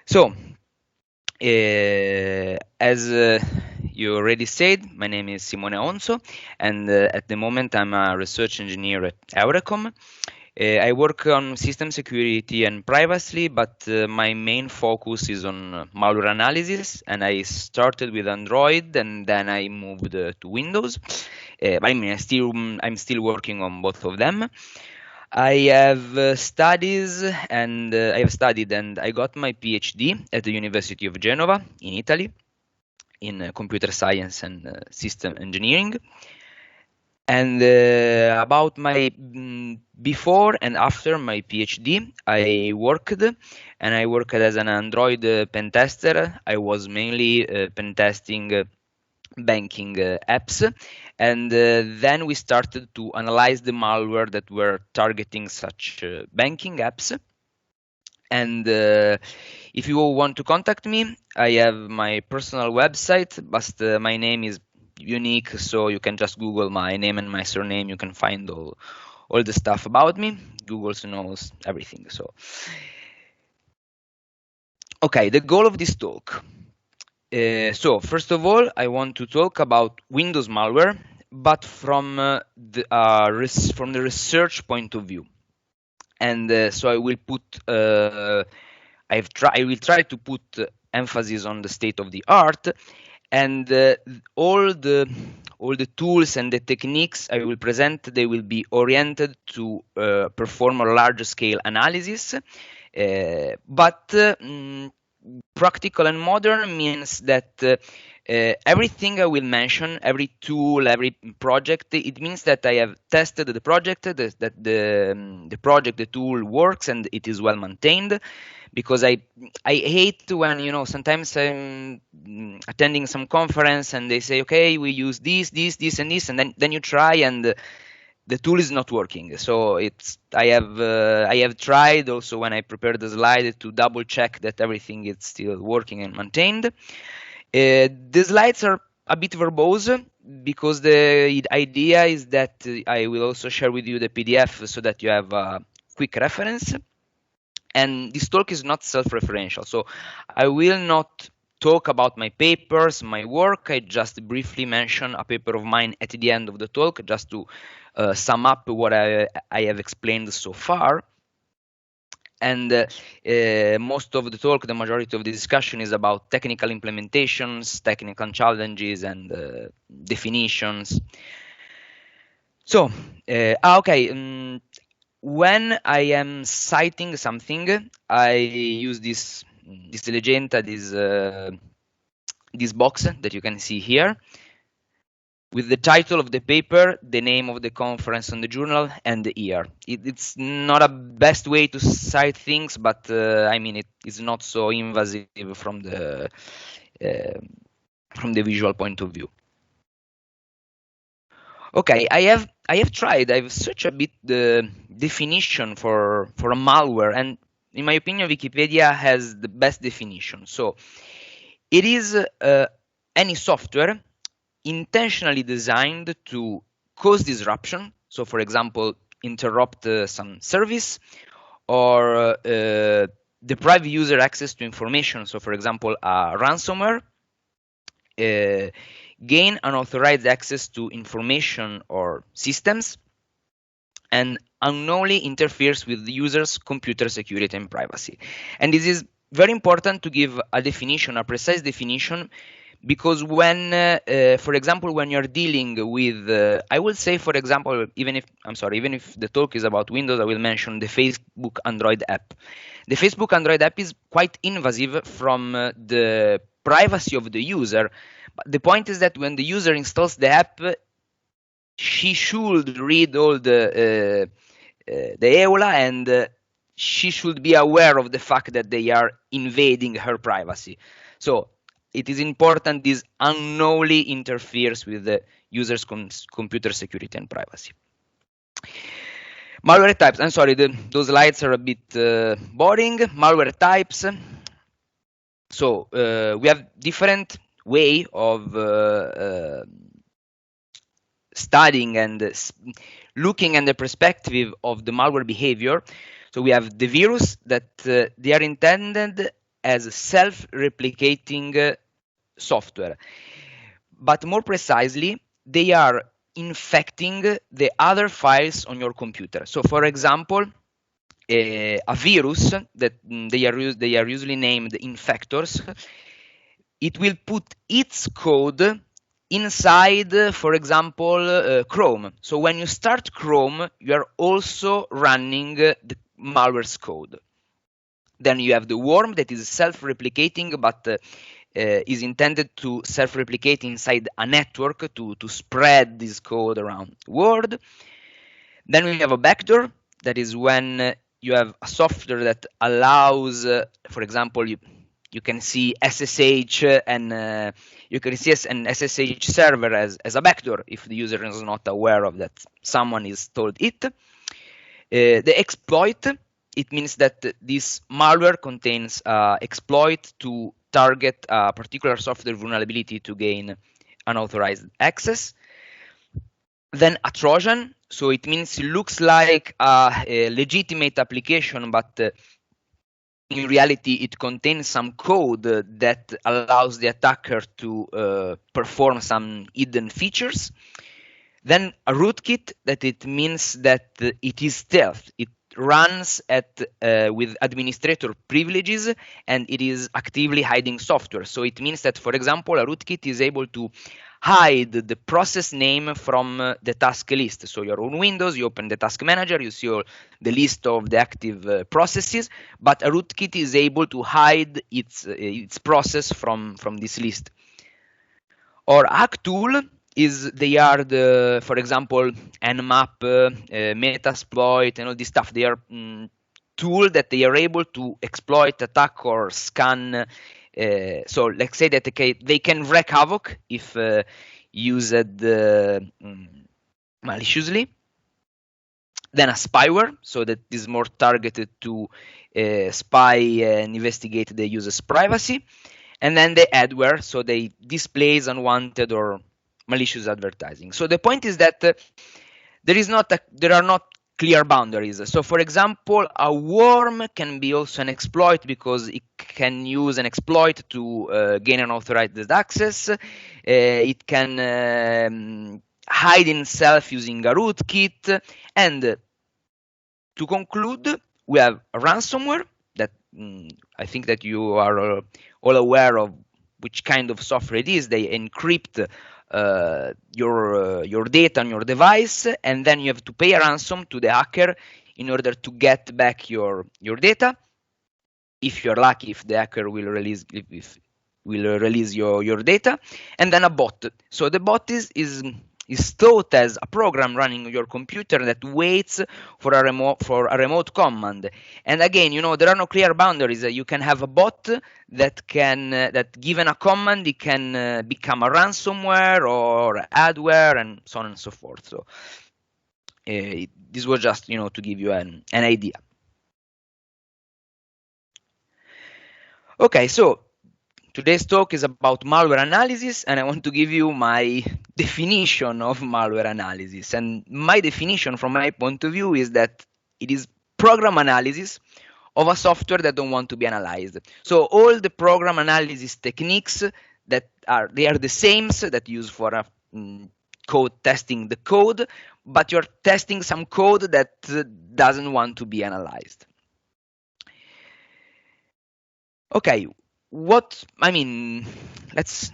So, as you already said, my name is Simone Aonzo, and at the moment I'm a research engineer at Eurecom. I work on system security and privacy, but my main focus is on malware analysis, and I started with Android, and then I moved to Windows. But I mean, I'm still working on both of them. I have I have studied and I got my PhD at the University of Genoa in Italy in computer science and system engineering. And about my before and after my PhD, I worked as an Android pen tester. I was mainly pen testing banking apps, and then we started to analyze the malware that were targeting such banking apps. And if you want to contact me, I have my personal website, but my name is unique, so you can just Google my name and my surname. You can find all the stuff about me. Google knows everything. So, okay, the goal of this talk. So first of all, I want to talk about Windows malware, but from from the research point of view. And so I will put I will try to put emphasis on the state of the art, and all the tools and the techniques I will present, they will be oriented to perform a large scale analysis, but practical and modern means that everything I will mention, every tool, every project, it means that I have tested the project, that the project, the tool works and it is well maintained. Because I hate when, sometimes I'm attending some conference and they say, okay, we use this and this, and then you try and the tool is not working. So I have tried also when I prepared the slide to double check that everything is still working and maintained. The slides are a bit verbose because the idea is that I will also share with you the PDF so that you have a quick reference. And this talk is not self-referential, so I will not talk about my papers, my work. I just briefly mention a paper of mine at the end of the talk, just to sum up what I have explained so far. And most of the talk, the majority of the discussion is about technical implementations, technical challenges, and definitions. So, okay. When I am citing something, I use this legenda, this box that you can see here, with the title of the paper, the name of the conference on the journal, and the year. It's not a best way to cite things, but I mean it is not so invasive from the visual point of view. Okay, I have tried. I've searched a bit the definition for a malware, and in my opinion, Wikipedia has the best definition. So it is any software intentionally designed to cause disruption. So, for example, interrupt some service or deprive user access to information. So, for example, a ransomware. Gain unauthorized access to information or systems, and unknowingly interferes with the user's computer security and privacy. And this is very important to give a definition, a precise definition, because when, for example, when you're dealing with, I will say, for example, even if the talk is about Windows, I will mention the Facebook Android app. The Facebook Android app is quite invasive from the privacy of the user. But the point is that when the user installs the app, she should read all the EULA, and she should be aware of the fact that they are invading her privacy. So it is important this unknowingly interferes with the user's computer security and privacy. Malware types. I'm sorry, those slides are a bit boring. Malware types. So we have different way of studying and looking at the perspective of the malware behavior. So we have the virus that they are intended as self-replicating software. But more precisely, they are infecting the other files on your computer. So for example, a virus that they are usually named infectors, it will put its code inside, for example, Chrome. So when you start Chrome, you are also running the malware's code. Then you have the worm that is self-replicating, but is intended to self-replicate inside a network to spread this code around the world. Then we have a backdoor. That is when you have a software that allows, for example, you can see SSH and you can see an SSH server as a backdoor if the user is not aware of that someone is told it. The exploit, it means that this malware contains exploit to target a particular software vulnerability to gain unauthorized access. Then a Trojan, so it means it looks like a legitimate application, but in reality it contains some code that allows the attacker to perform some hidden features. Then a rootkit, that it means that it is stealth. It runs with administrator privileges and it is actively hiding software. So it means that, for example, a rootkit is able to hide the process name from the task list. So you're on Windows, you open the task manager, you see all the list of the active processes, but a rootkit is able to hide its process from this list. Or hacktool they are for example, nmap, metasploit, and all this stuff. They are tool that they are able to exploit, attack, or scan. So let's say that they can wreak havoc if used maliciously. Then a spyware, so that is more targeted to spy and investigate the user's privacy. And then the adware, so they displays unwanted or malicious advertising. So the point is that there are not clear boundaries. So for example, a worm can be also an exploit because it can use an exploit to gain unauthorized access. It can hide itself using a rootkit. And to conclude, we have ransomware that I think that you are all aware of which kind of software it is. They encrypt your data on your device, and then you have to pay a ransom to the hacker in order to get back your data. If you're lucky, if the hacker will release your data. And then a bot. So the bot is thought as a program running on your computer that waits for a remote command. And again, there are no clear boundaries. You can have a bot that given a command, it can become a ransomware or adware and so on and so forth. So this was just to give you an idea. Okay, so today's talk is about malware analysis, and I want to give you my definition of malware analysis. And my definition from my point of view is that it is program analysis of a software that don't want to be analyzed. So all the program analysis techniques they are the same that used for code testing the code, but you're testing some code that doesn't want to be analyzed. Okay, let's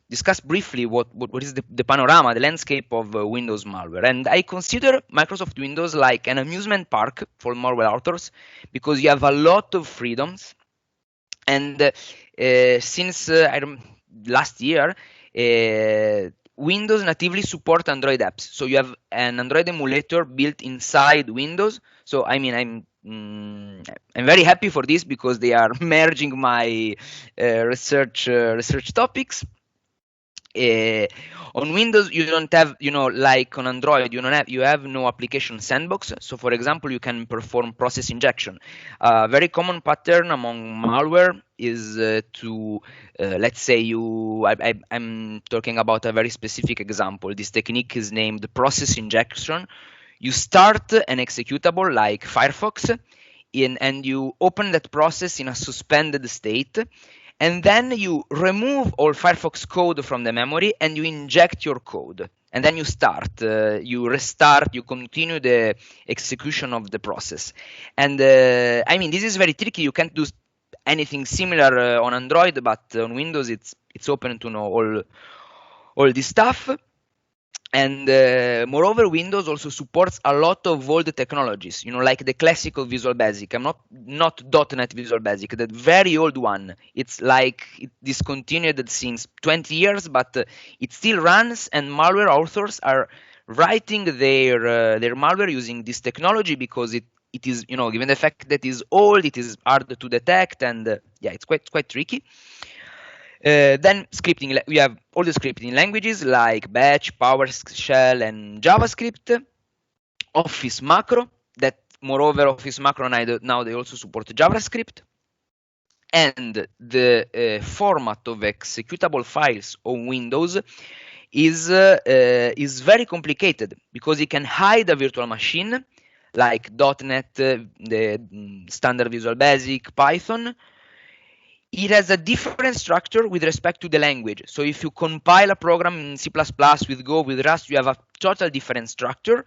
discuss briefly what is the panorama, the landscape of Windows malware. And I consider Microsoft Windows like an amusement park for malware authors because you have a lot of freedoms. And since last year, Windows natively support Android apps. So you have an Android emulator built inside Windows. So I'm very happy for this because they are merging my research topics. On Windows, you don't have, like on Android, you have no application sandbox. So, for example, you can perform process injection. A very common pattern among malware is let's say I'm talking about a very specific example. This technique is named process injection. You start an executable like Firefox. and you open that process in a suspended state, and then you remove all Firefox code from the memory and you inject your code. And then you start, you restart, you continue the execution of the process. And I mean, this is very tricky. You can't do anything similar on Android, but on Windows, it's open to know all this stuff. And moreover, Windows also supports a lot of old technologies, like the classical Visual Basic. I'm not .NET Visual Basic, that very old one. It's like it discontinued since 20 years, but it still runs, and malware authors are writing their malware using this technology because it is, given the fact that it is old, it is hard to detect, and yeah, it's quite tricky. Then scripting, we have all the scripting languages like Bash, PowerShell, and JavaScript. Office macro, that moreover Office macro now they also support JavaScript. And the format of executable files on Windows is very complicated because it can hide a virtual machine like .NET, the standard Visual Basic, Python. It has a different structure with respect to the language. So if you compile a program in C++, with Go, with Rust, you have a total different structure.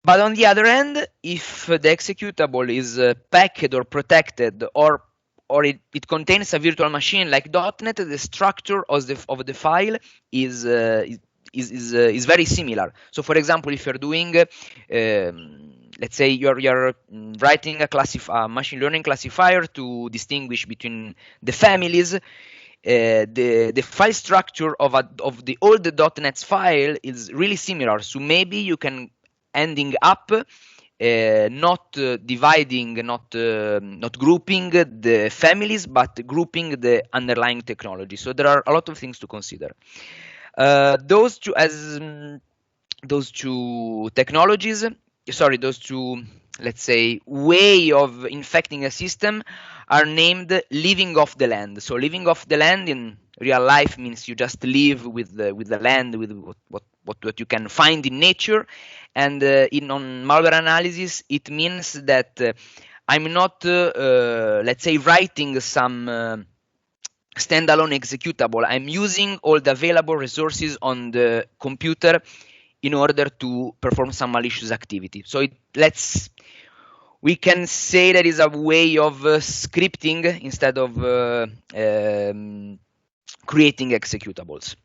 But on the other end, if the executable is packed or protected, or it contains a virtual machine like .NET, the structure of the file is very similar. So for example, if you're doing let's say you're writing a machine learning classifier to distinguish between the families, the file structure of the old .NET file is really similar. So maybe you can ending up not dividing, not grouping the families, but grouping the underlying technology. So there are a lot of things to consider. Those two technologies, those two, let's say, way of infecting a system are named living off the land. So living off the land in real life means you just live with the land, with what you can find in nature. And on malware analysis, it means that I'm not, let's say, writing some standalone executable. I'm using all the available resources on the computer in order to perform some malicious activity. So we can say that is a way of scripting instead of creating executables.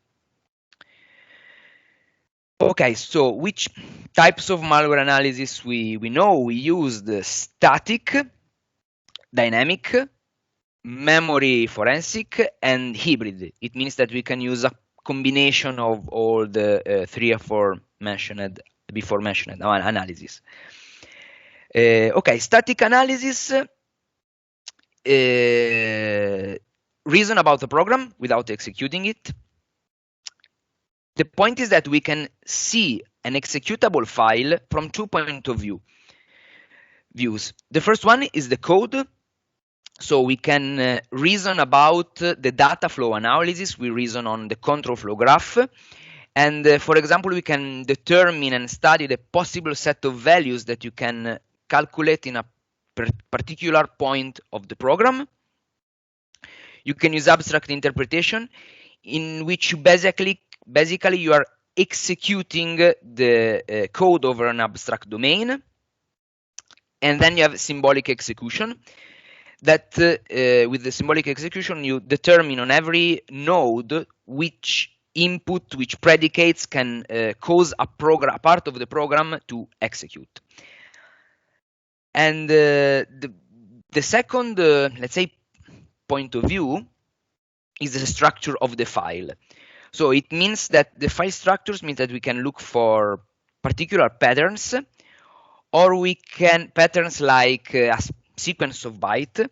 Okay, so which types of malware analysis we know? We use the static, dynamic, memory forensic, and hybrid. It means that we can use a combination of all the 3 or 4 before mentioned analysis. Okay, static analysis, reason about the program without executing it. The point is that we can see an executable file from 2 points of views. The first one is the code. So we can reason about the data flow analysis. We reason on the control flow graph. And for example, we can determine and study the possible set of values that you can calculate in a particular point of the program. You can use abstract interpretation, in which you basically you are executing the code over an abstract domain. And then you have symbolic execution. That with the symbolic execution, you determine on every node which input, which predicates can cause a part of the program to execute. And the second, let's say, point of view is the structure of the file. So it means that the file structures means that we can look for particular patterns, or we can patterns like a sequence of bytes,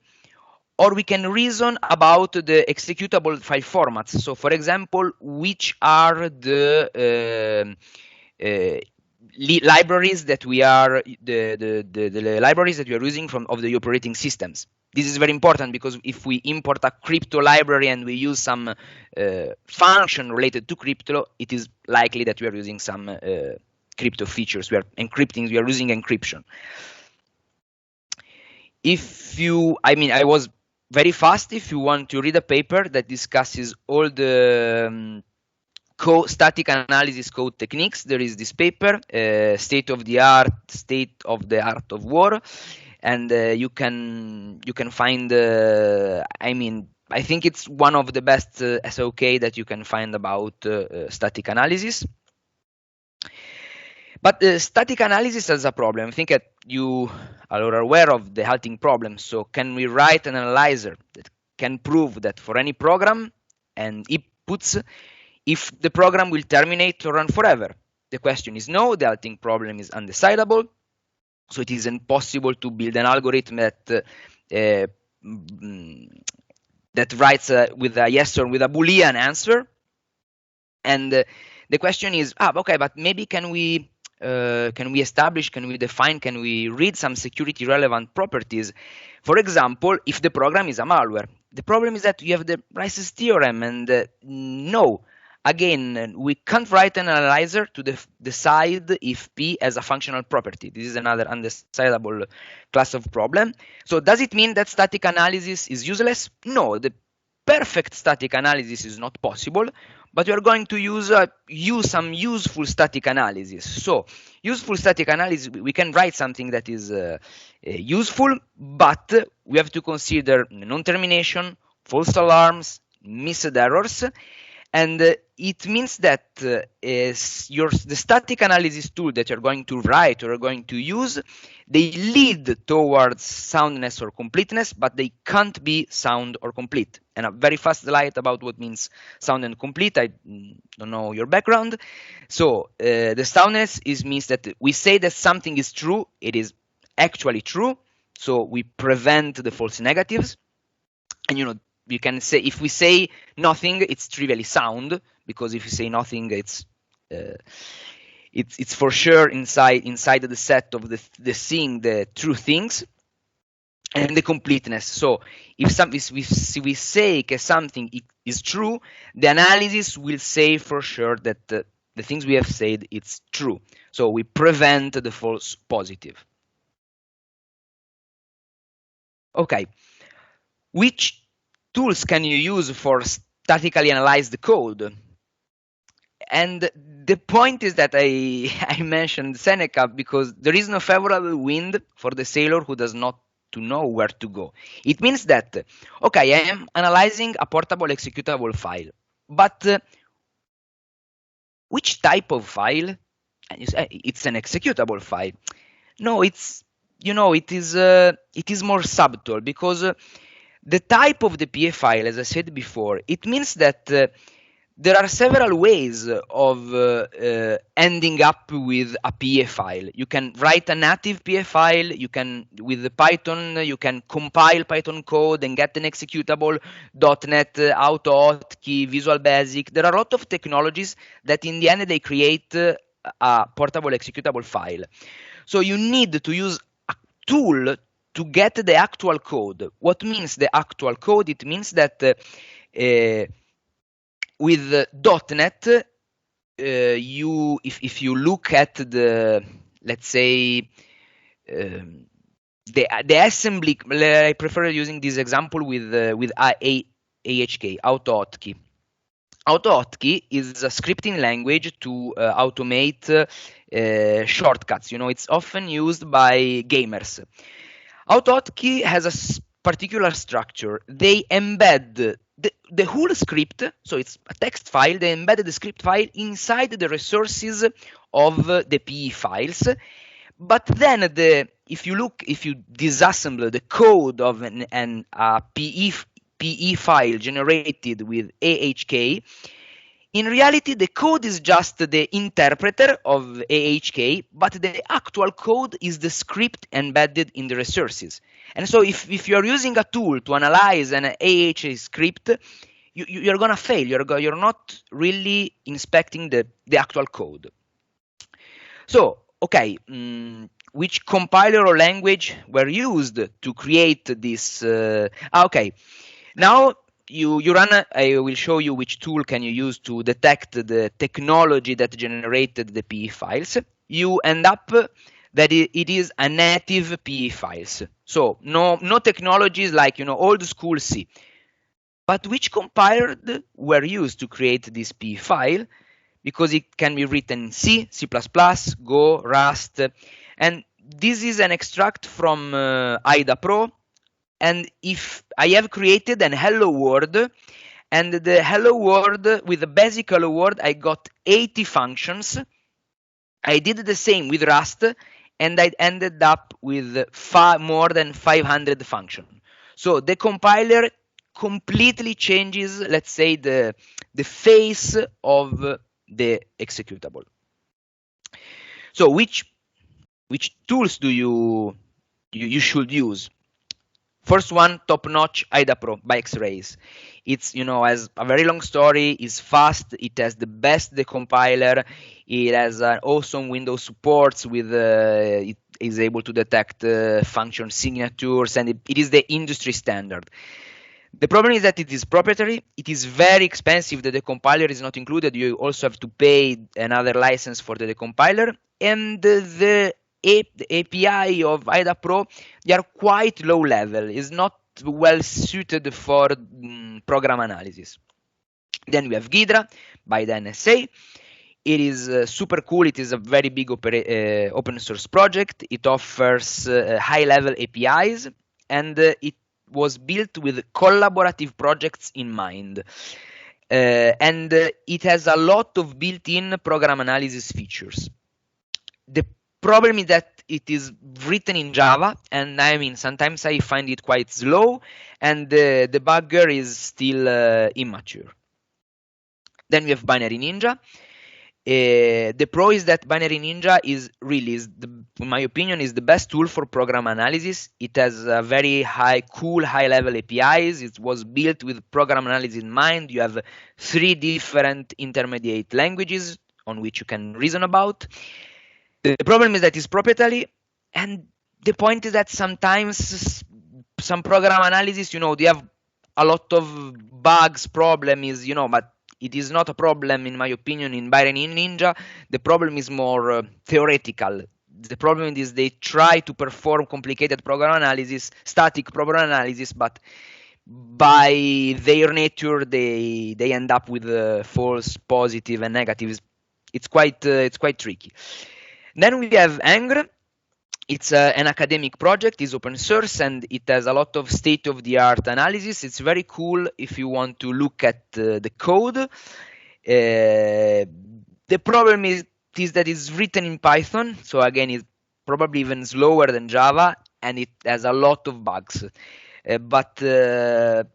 or we can reason about the executable file formats. So for example, which are the libraries that we are the libraries that we are using of the operating systems. This is very important because if we import a crypto library and we use some function related to crypto, it is likely that we are using some crypto features. We are using encryption. I was very fast. If you want to read a paper that discusses all the static analysis code techniques, there is this paper, state of the art of war, and you can find. I think it's one of the best SOK that you can find about static analysis. But static analysis has a problem. I think that you are aware of the halting problem. So can we write an analyzer that can prove that for any program and inputs, if the program will terminate or run forever? The question is no, the halting problem is undecidable. So it is impossible to build an algorithm that writes with a yes or with a Boolean answer. And the question is, okay, but maybe can we establish, can we define, can we read some security relevant properties? For example, if the program is a malware. The problem is that you have the Rice's theorem, and no. Again, we can't write an analyzer to decide if P has a functional property. This is another undecidable class of problem. So does it mean that static analysis is useless? No, the perfect static analysis is not possible, but we are going to use some useful static analysis. So useful static analysis, we can write something that is useful, but we have to consider non-termination, false alarms, missed errors. And it means that the static analysis tool that you're going to write or are going to use, they lead towards soundness or completeness, but they can't be sound or complete. And a very fast slide about what means sound and complete. I don't know your background. So the soundness means that we say that something is true, it is actually true. So we prevent the false negatives. And you can say, if we say nothing, it's trivially sound, because if you say nothing, it's for sure inside the set of the seeing the true things. And the completeness. So if we say something is true, the analysis will say for sure that the things we have said it's true. So we prevent the false positive. Okay, which tools can you use for statically analyze the code? And the point is that I mentioned Seneca because there is no favorable wind for the sailor who does not to know where to go. It means that, okay, I am analyzing a portable executable file, but which type of file? And you say it's an executable file. No, it is more subtle, because the type of the PA file, as I said before, it means that there are several ways of ending up with a PA file. You can write a native PA file. You can, with the Python, you can compile Python code and get an executable .NET, AutoHotkey, Visual Basic. There are a lot of technologies that in the end they create a portable executable file. So you need to use a tool to get the actual code. What means the actual code? It means that with .NET, if you look at the, let's say, the assembly, I prefer using this example with AHK, AutoHotkey. AutoHotkey is a scripting language to automate shortcuts. It's often used by gamers. AutoHotkey has a particular structure. They embed the whole script, so it's a text file. They embedded the script file inside the resources of the PE files. But then, if you disassemble the code of a PE file generated with AHK, in reality, the code is just the interpreter of AHK, but the actual code is the script embedded in the resources. And so if you're using a tool to analyze an AHK script, you're going to fail. You're not really inspecting the actual code. So, okay, which compiler or language were used to create this? Okay, now you run. I will show you which tool can you use to detect the technology that generated the PE files. You end up that it is a native PE files. So no technologies like old school C. But which compilers were used to create this PE file? Because it can be written in C, C++, Go, Rust, and this is an extract from IDA Pro. And if I have created an hello world, and the hello world with the basic hello world, I got 80 functions. I did the same with Rust, and I ended up with more than 500 functions. So the compiler completely changes, let's say, the face of the executable. So which tools do you should use? First one, top-notch IDA Pro by X-Rays. It's, has a very long story, is fast, it has the best decompiler, it has an awesome Windows supports with, it is able to detect function signatures, and it is the industry standard. The problem is that it is proprietary, it is very expensive, the decompiler is not included, you also have to pay another license for the decompiler, and the API of IDA Pro, they are quite low level. It's not well suited for program analysis. Then we have Ghidra by the NSA. It is super cool. It is a very big open source project. It offers high level APIs, and it was built with collaborative projects in mind. And it has a lot of built-in program analysis features. The problem is that it is written in Java, and sometimes I find it quite slow, and the debugger is still immature. Then we have Binary Ninja. The pro is that Binary Ninja is really, in my opinion, is the best tool for program analysis. It has a very cool high-level APIs. It was built with program analysis in mind. You have 3 different intermediate languages on which you can reason about. The problem is that it's proprietary, and the point is that sometimes some program analysis, they have a lot of bugs, but it is not a problem, in my opinion, in Binary Ninja. The problem is more theoretical. The problem is they try to perform complicated program analysis, static program analysis, but by their nature, they end up with false, positive, and negatives. It's quite tricky. Then we have Angr. It's an academic project, it's open source, and it has a lot of state-of-the-art analysis. It's very cool if you want to look at the code. The problem is that it's written in Python, so again, it's probably even slower than Java, and it has a lot of bugs. But it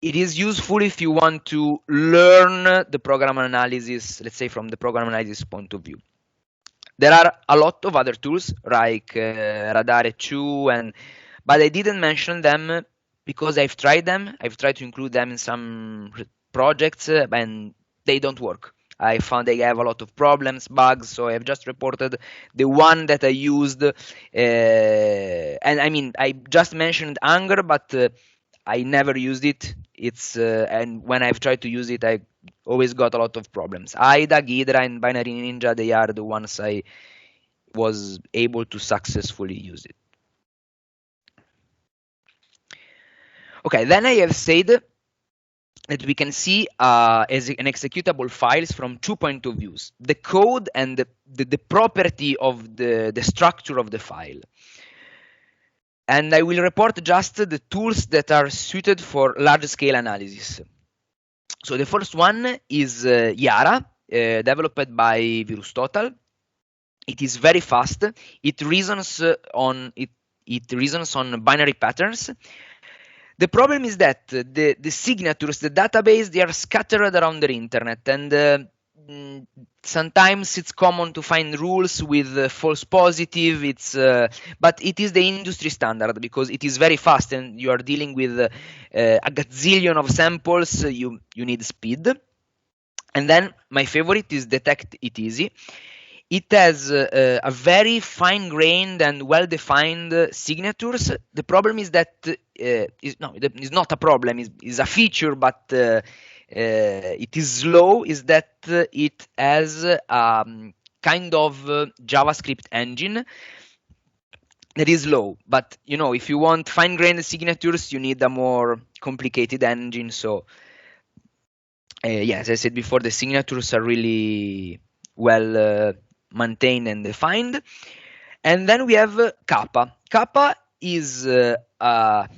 is useful if you want to learn the program analysis, let's say from the program analysis point of view. There are a lot of other tools like Radare 2, but I didn't mention them because I've tried them. I've tried to include them in some projects, and they don't work. I found they have a lot of problems, bugs, so I've just reported the one that I used. And I just mentioned Anger, but I never used it. And when I've tried to use it, I always got a lot of problems. IDA, Ghidra, and Binary Ninja, they are the ones I was able to successfully use it. Okay, then I have said that we can see as an executable files from 2 points of views: the code and the property of the structure of the file. And I will report just the tools that are suited for large-scale analysis. So the first one is Yara, developed by VirusTotal. It is very fast. It reasons on binary patterns. The problem is that the signatures, the database, they are scattered around the internet, and sometimes it's common to find rules with false positive. But it is the industry standard because it is very fast, and you are dealing with a gazillion of samples. You need speed. And then my favorite is Detect It Easy. It has a very fine-grained and well-defined signatures. The problem is that it's not a problem. It's a feature, but it is slow. Is that it has kind of JavaScript engine that is low. But if you want fine-grained signatures, you need a more complicated engine. So yeah, as I said before, the signatures are really well maintained and defined. And then we have Kappa. Kappa is a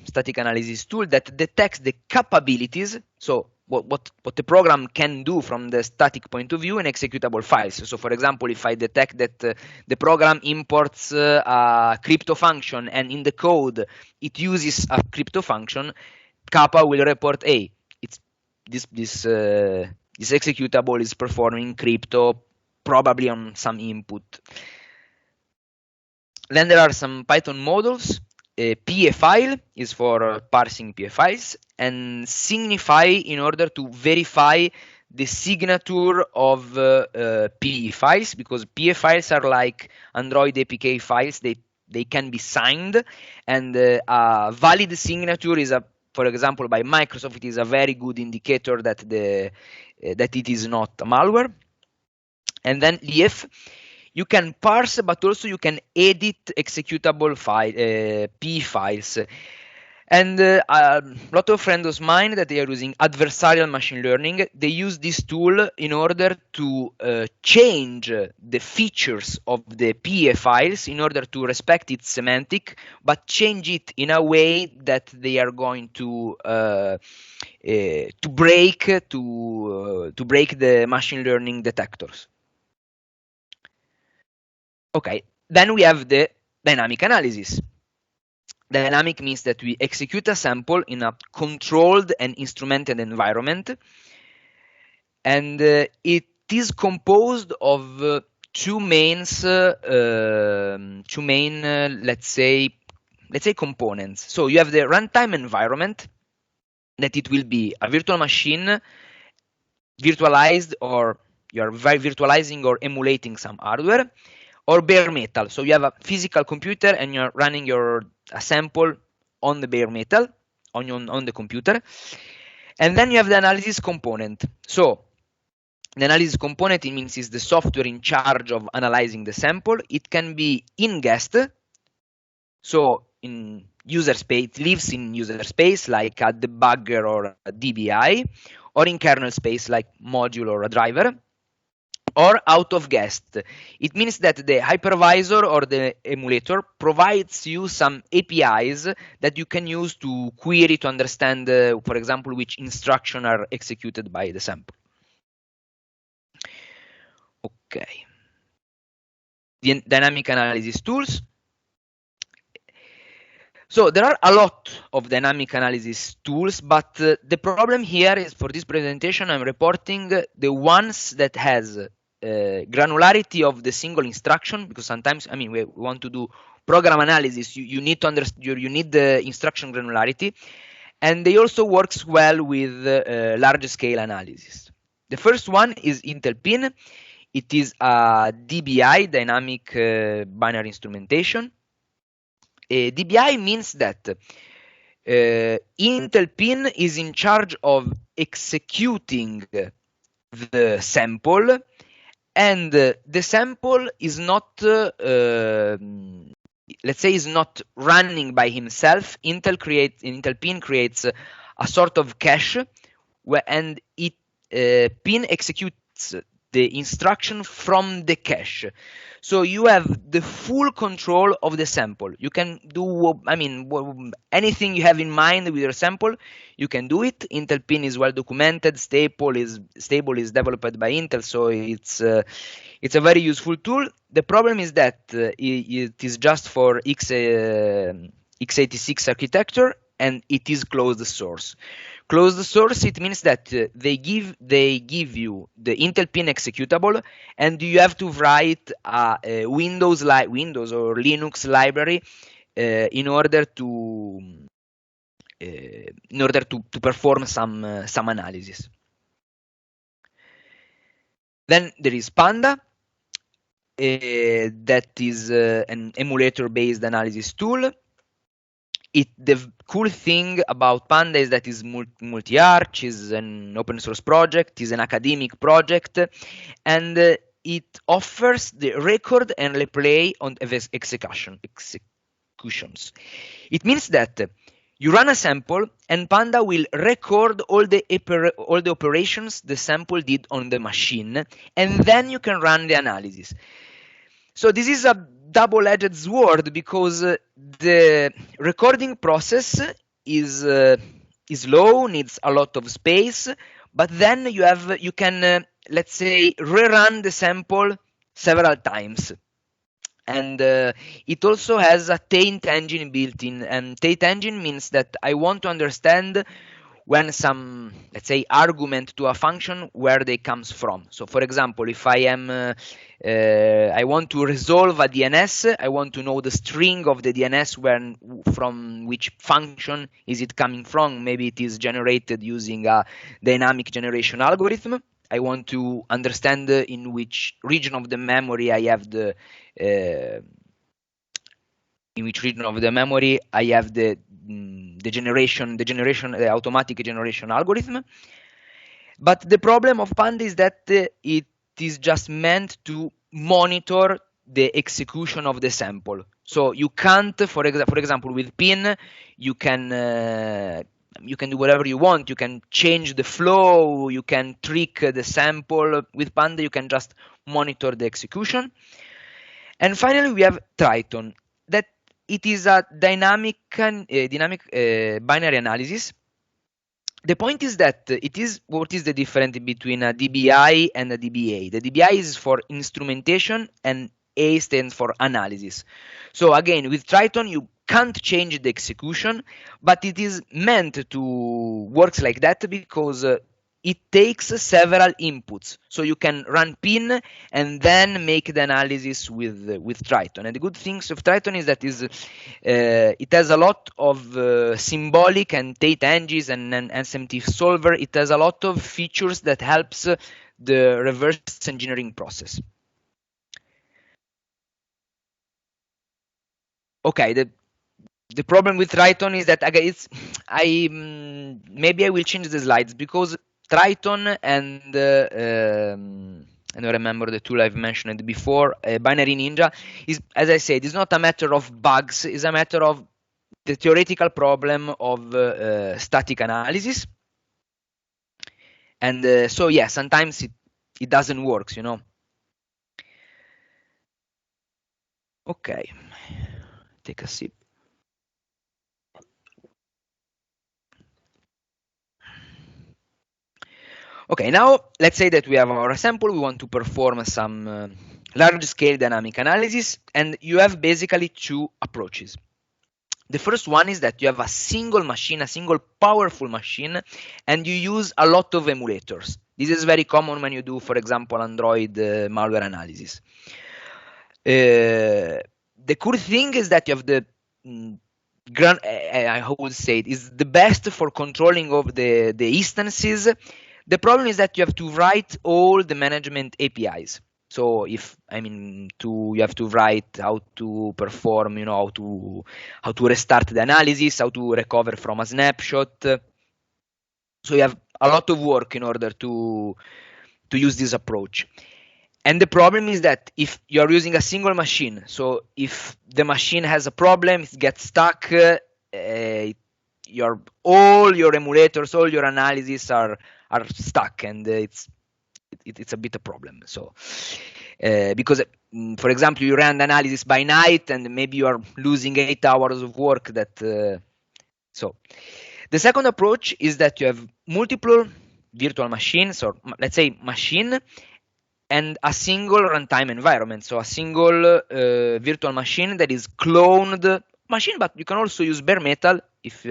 static analysis tool that detects the capabilities, so what the program can do from the static point of view in executable files. So for example, if I detect that the program imports a crypto function and in the code it uses a crypto function, Kappa will report, hey, it's this executable is performing crypto, probably on some input. Then there are some Python models. PA file is for parsing PA files, and signify in order to verify the signature of PE files, because PA files are like Android APK files. They can be signed, and a valid signature is for example, by Microsoft, it is a very good indicator that that it is not a malware. And then LIEF, you can parse, but also you can edit executable P files. And a lot of friends of mine that they are using adversarial machine learning, they use this tool in order to change the features of the PA files in order to respect its semantic, but change it in a way that they are going to break the machine learning detectors. Okay, then we have the dynamic analysis. Dynamic means that we execute a sample in a controlled and instrumented environment, and it is composed of two main, let's say components. So you have the runtime environment, that it will be a virtual machine virtualized, or you are virtualizing or emulating some hardware, or bare metal. So you have a physical computer and you're running a sample on the bare metal on the computer. And then you have the analysis component. So the analysis component, it means, is the software in charge of analyzing the sample. It can be in guest, so in user space, it lives in user space like a debugger or a DBI, or in kernel space like module or a driver, or out of guest. It means that the hypervisor or the emulator provides you some APIs that you can use to query to understand, for example, which instructions are executed by the sample. Okay. The dynamic analysis tools. So there are a lot of dynamic analysis tools, but the problem here is, for this presentation, I'm reporting the ones that has granularity of the single instruction, because sometimes, I mean, we want to do program analysis. You need to understand. You need the instruction granularity, and they also works well with large scale analysis. The first one is Intel PIN. It is a DBI, dynamic binary instrumentation. DBI means that Intel PIN is in charge of executing the sample, and the sample is not, let's say, is not running by himself. Intel PIN creates a sort of cache, and it PIN executes the instruction from the cache. So you have the full control of the sample. You can do, I mean, anything you have in mind with your sample, you can do it. Intel PIN is well documented. Stable is developed by Intel, so it's a very useful tool. The problem is that it is just for x86 architecture, and it is closed source. Closed source, it means that they give you the Intel PIN executable, and you have to write a Windows or Linux library in order to perform some analysis. Then there is Panda. That is an emulator-based analysis tool. The cool thing about Panda is that it's multi-arch, is an open source project, is an academic project, and it offers the record and replay on execution. executions. It means that you run a sample and Panda will record all the operations the sample did on the machine, and then you can run the analysis. So this is a double-edged sword because the recording process is slow, needs a lot of space, but then you can let's say rerun the sample several times. And it also has a taint engine built in, and taint engine means that I want to understand when some, let's say, argument to a function, where they comes from. So for example, if I want to resolve a DNS, I want to know the string of the DNS, from which function is it coming from. Maybe it is generated using a dynamic generation algorithm. I want to understand in which region of the memory I have the automatic generation algorithm. But the problem of Panda is that it is just meant to monitor the execution of the sample. So you can't, for example, with pin, you can do whatever you want. You can change the flow, you can trick the sample. With Panda, you can just monitor the execution. And finally, we have Triton. That it is a dynamic binary analysis. The point is that what is the difference between a DBI and a DBA? The DBI is for instrumentation and A stands for analysis. So again, with Triton, you can't change the execution, but it is meant to work like that because it takes several inputs. So you can run pin and then make the analysis with Triton. And the good things of Triton is that it has a lot of symbolic and taint engines and SMT solver. It has a lot of features that helps the reverse engineering process. Okay, the problem with Triton is that again, maybe I will change the slides because Triton and I don't remember the tool I've mentioned before, Binary Ninja, is, as I said, it's not a matter of bugs, it's a matter of the theoretical problem of static analysis. And so yeah, sometimes it doesn't work, you know. Okay, take a sip. Okay, now let's say that we have our sample, we want to perform some large-scale dynamic analysis, and you have basically two approaches. The first one is that you have a single machine, a single powerful machine, and you use a lot of emulators. This is very common when you do, for example, Android malware analysis. The cool thing is that you have the I would say it is the best for controlling of the instances. The problem is that you have to write all the management APIs. So you have to write how to perform, how to restart the analysis, how to recover from a snapshot. So you have a lot of work in order to use this approach. And the problem is that if you are using a single machine, so if the machine has a problem, it gets stuck, all your emulators, all your analyses are stuck, and it's a bit a problem. So because for example, you run the analysis by night and maybe you are losing 8 hours of work. So the second approach is that you have multiple virtual machines, or let's say machine, and a single runtime environment. So a single virtual machine that is cloned machine, but you can also use bare metal if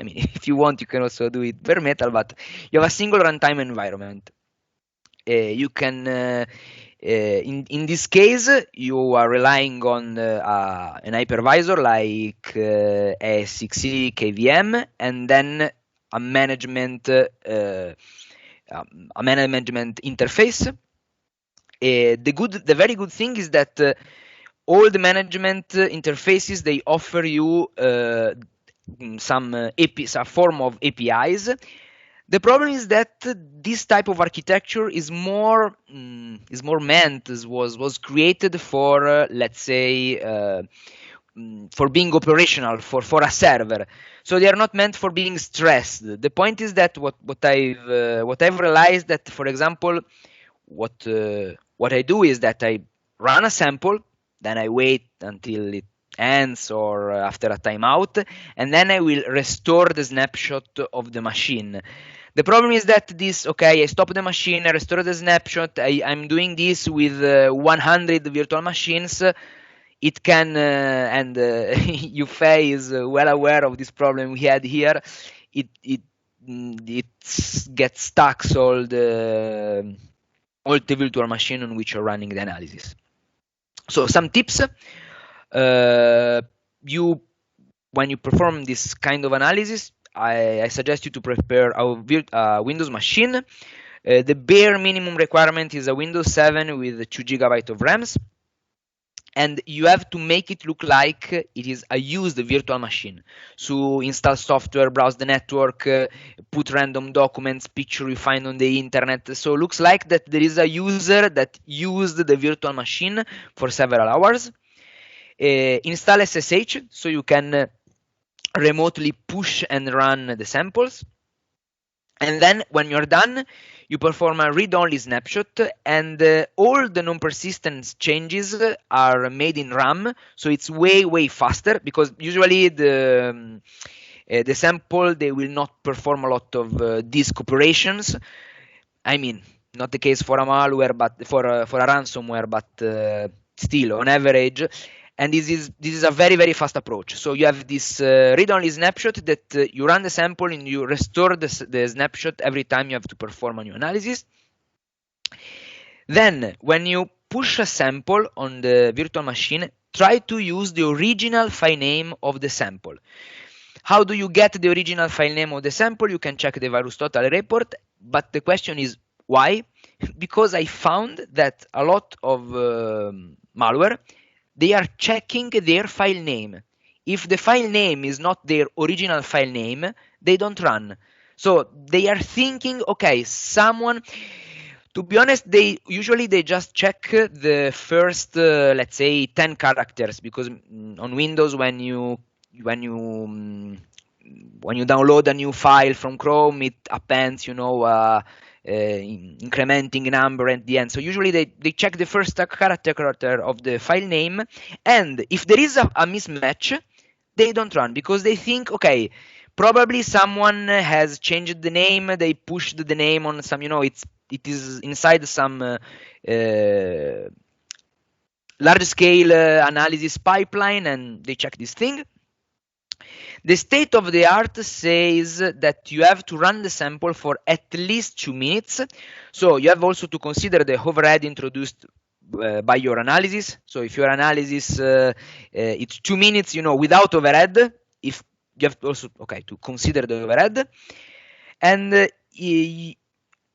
if you want, you can also do it bare metal, but you have a single runtime environment. You can, in this case, you are relying on an hypervisor like ES6 KVM, and then a management interface. The very good thing is that all the management interfaces, they offer you some form of APIs. The problem is that this type of architecture is was created for let's say for being operational for a server. So they are not meant for being stressed. The point is that what I've realized that, for example, what I do is that I run a sample, then I wait until it ends or after a timeout, and then I will restore the snapshot of the machine. The problem is that I stop the machine, I restore the snapshot, I'm doing this with 100 virtual machines. It can, and Yufei is well aware of this problem we had here. It gets stuck all the virtual machine on which you're running the analysis. So some tips. When you perform this kind of analysis, I suggest you to prepare a Windows machine. The bare minimum requirement is a Windows 7 with 2 GB of RAMs. And you have to make it look like it is a used virtual machine. So install software, browse the network, put random documents, picture you find on the internet. So it looks like that there is a user that used the virtual machine for several hours. Install SSH so you can remotely push and run the samples. And then when you're done, you perform a read-only snapshot, and all the non-persistent changes are made in RAM, so it's way faster, because usually the sample, they will not perform a lot of disk operations. I mean, not the case for a malware, but for a ransomware, but still on average. And this is a very fast approach. So you have this read-only snapshot that you run the sample and you restore the snapshot every time you have to perform a new analysis. Then, when you push a sample on the virtual machine, try to use the original file name of the sample. How do you get the original file name of the sample? You can check the VirusTotal report, but the question is why? Because I found that a lot of malware, they are checking their file name. If the file name is not their original file name, they don't run. So they are thinking, okay, someone. To be honest, they just check the first, let's say, 10 characters, because on Windows, when you download a new file from Chrome, it appends, incrementing number at the end. So usually they check the first character of the file name, and if there is a mismatch, they don't run, because they think, okay, probably someone has changed the name, they pushed the name on some, it is inside some large-scale analysis pipeline, and they check this thing. The state of the art says that you have to run the sample for at least 2 minutes. So you have also to consider the overhead introduced by your analysis. So if your analysis it's 2 minutes, without overhead, if you have also to consider the overhead. And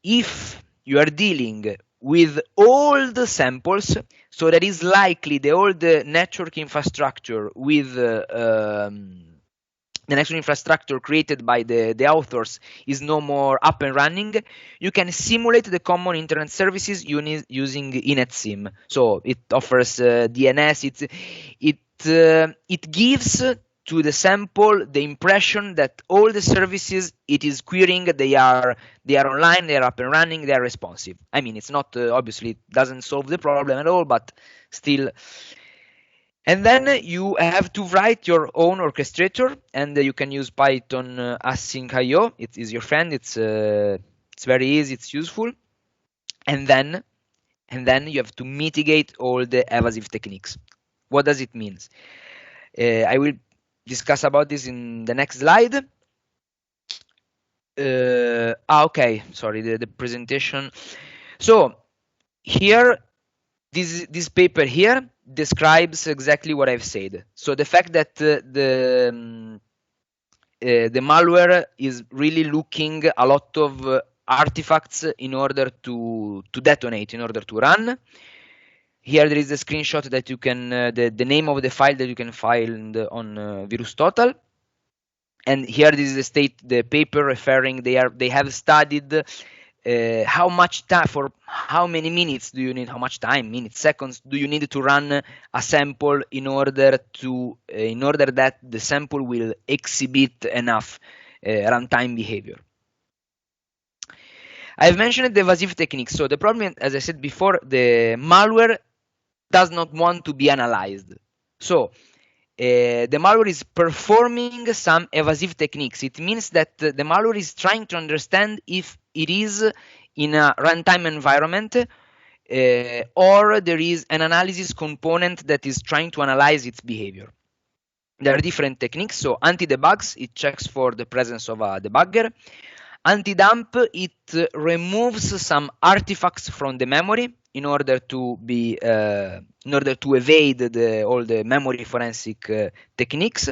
if you are dealing with old samples, so that is likely the old network infrastructure with the network infrastructure created by the authors is no more up and running, you can simulate the common internet services using InetSim. So it offers DNS. It gives to the sample the impression that all the services it is querying, they are online, they are up and running, they are responsive. I mean, it's not obviously it doesn't solve the problem at all, but still. And then you have to write your own orchestrator, and you can use Python async.io. It is your friend. It's very easy. It's useful. And then you have to mitigate all the evasive techniques. What does it mean? I will discuss about this in the next slide. Okay, sorry, the presentation. So here, this paper here describes exactly what I've said. So the fact that the malware is really looking a lot of artifacts in order to detonate, in order to run. Here there is a screenshot that you can, the name of the file that you can find on VirusTotal. And here this is the paper referring, they have studied how much time, for how many minutes do you need, how much time, minutes, seconds do you need to run a sample in order that the sample will exhibit enough runtime behavior. I've mentioned the evasive techniques. So the problem, as I said before, the malware does not want to be analyzed. So the malware is performing some evasive techniques. It means that the malware is trying to understand if it is in a runtime environment or there is an analysis component that is trying to analyze its behavior. There are different techniques. So anti-debugs, it checks for the presence of a debugger. Anti-dump, it removes some artifacts from the memory in order to evade all the memory forensic techniques.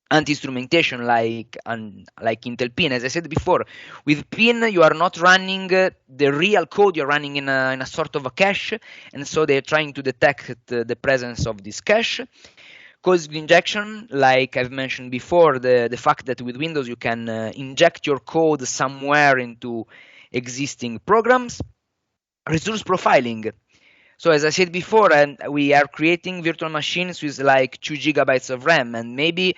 Anti-instrumentation, like Intel Pin. As I said before, with Pin you are not running the real code, you're running in a sort of a cache, and so they're trying to detect the presence of this cache. Code injection, like I've mentioned before, the fact that with Windows you can inject your code somewhere into existing programs. Resource profiling. So as I said before, and we are creating virtual machines with like 2 gigabytes of RAM, and maybe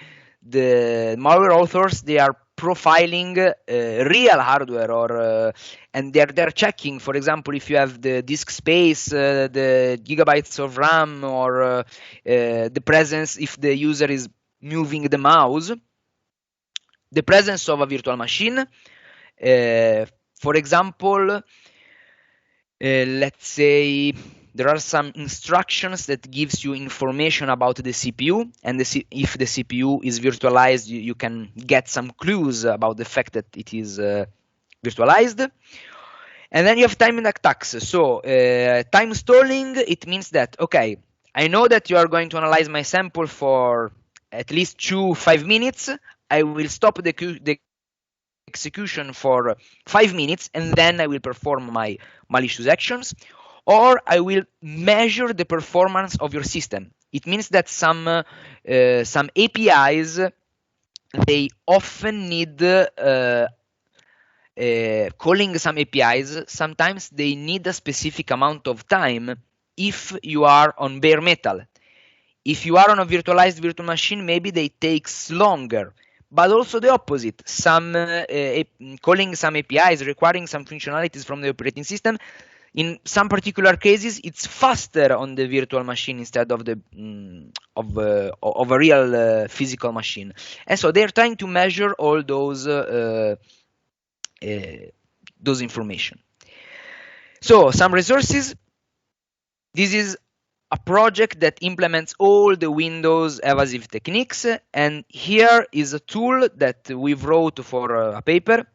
the malware authors, they are profiling real hardware, or and they're checking, for example, if you have the disk space, the gigabytes of RAM, or the presence, if the user is moving the mouse, the presence of a virtual machine. For example, let's say there are some instructions that gives you information about the CPU, and if the CPU is virtualized, you can get some clues about the fact that it is virtualized. And then you have time attacks. So time stalling, it means that, okay, I know that you are going to analyze my sample for at least 5 minutes. I will stop the execution for 5 minutes, and then I will perform my malicious actions. Or I will measure the performance of your system. It means that some APIs, they often need calling some APIs. Sometimes they need a specific amount of time if you are on bare metal. If you are on a virtualized virtual machine, maybe they takes longer. But also the opposite. Calling some APIs, requiring some functionalities from the operating system, in some particular cases, it's faster on the virtual machine instead of a real physical machine. And so they're trying to measure all those information. So some resources. This is a project that implements all the Windows evasive techniques, and here is a tool that we wrote for a paper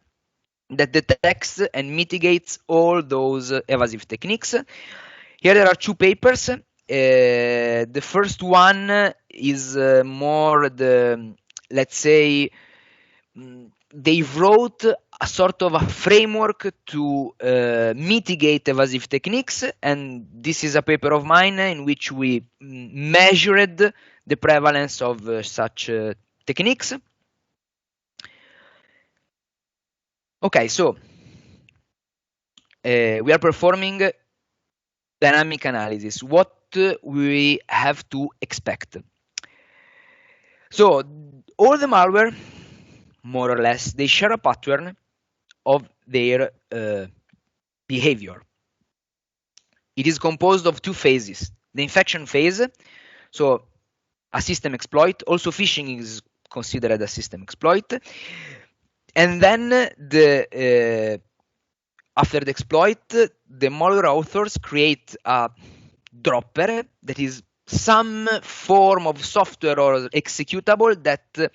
that detects and mitigates all those evasive techniques. Here there are 2 papers. The first one is more the, let's say, they wrote a sort of a framework to mitigate evasive techniques, and this is a paper of mine in which we measured the prevalence of such techniques. Okay, so we are performing dynamic analysis. What we have to expect? So all the malware, more or less, they share a pattern of their behavior. It is composed of 2 phases. The infection phase, so a system exploit. Also phishing is considered a system exploit. And then after the exploit, the malware authors create a dropper that is some form of software or executable that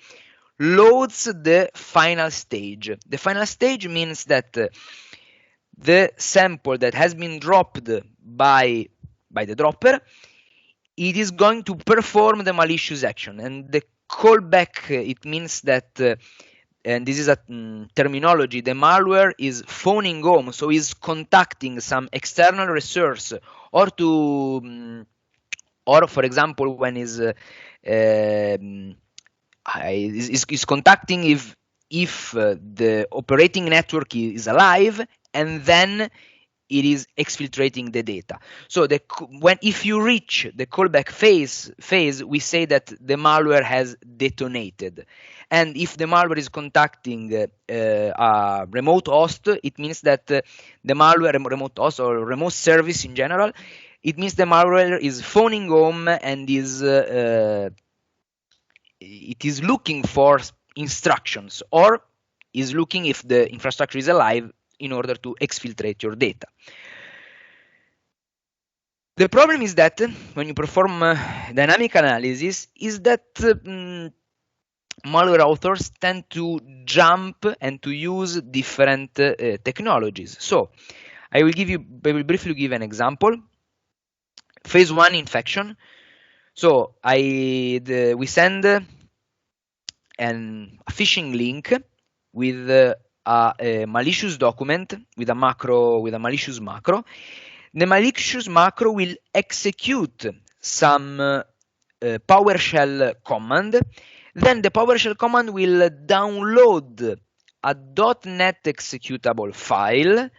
loads the final stage. The final stage means that the sample that has been dropped by the dropper, it is going to perform the malicious action. And the callback, it means that and this is a terminology, the malware is phoning home, so is contacting some external resource, or for example, when is contacting if the operating network is alive, and then it is exfiltrating the data. So if you reach the callback phase, we say that the malware has detonated. And if the malware is contacting a remote host, it means that the malware, remote host or remote service in general, it means the malware is phoning home and it is looking for instructions, or is looking if the infrastructure is alive in order to exfiltrate your data. The problem is that when you perform dynamic analysis is that malware authors tend to jump and to use different technologies. So I will briefly give an example. Phase 1 infection. So we send a phishing link with a malicious document with a malicious macro. The malicious macro will execute some PowerShell command. Then the PowerShell command will download a .NET executable file,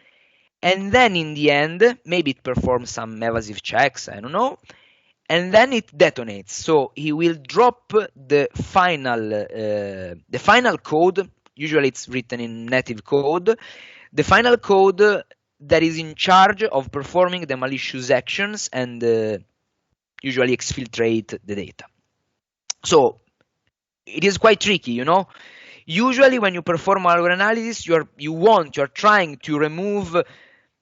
and then in the end, maybe it performs some evasive checks, I don't know, and then it detonates. So he will drop the final code. Usually it's written in native code. The final code that is in charge of performing the malicious actions and usually exfiltrate the data. So it is quite tricky, you know. Usually when you perform malware analysis, you're trying to remove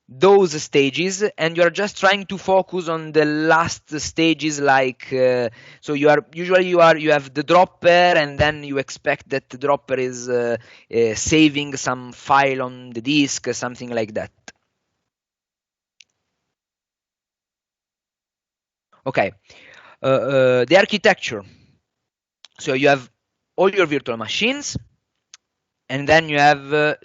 those stages, and you're just trying to focus on the last stages, like so you have the dropper, and then you expect that the dropper is saving some file on the disk, something like that. Okay, the architecture. So you have all your virtual machines, and then you have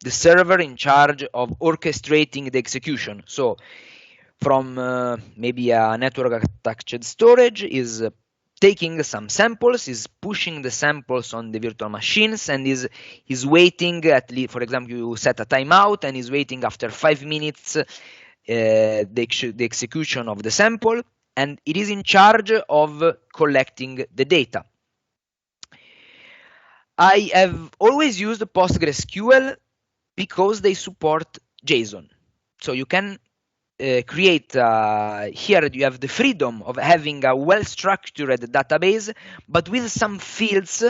the server in charge of orchestrating the execution. So from maybe a network attached storage is taking some samples, is pushing the samples on the virtual machines, and is waiting, at least, for example, you set a timeout and is waiting after 5 minutes the execution of the sample, and it is in charge of collecting the data. I have always used PostgreSQL because they support JSON. So you can create, here you have the freedom of having a well-structured database, but with some fields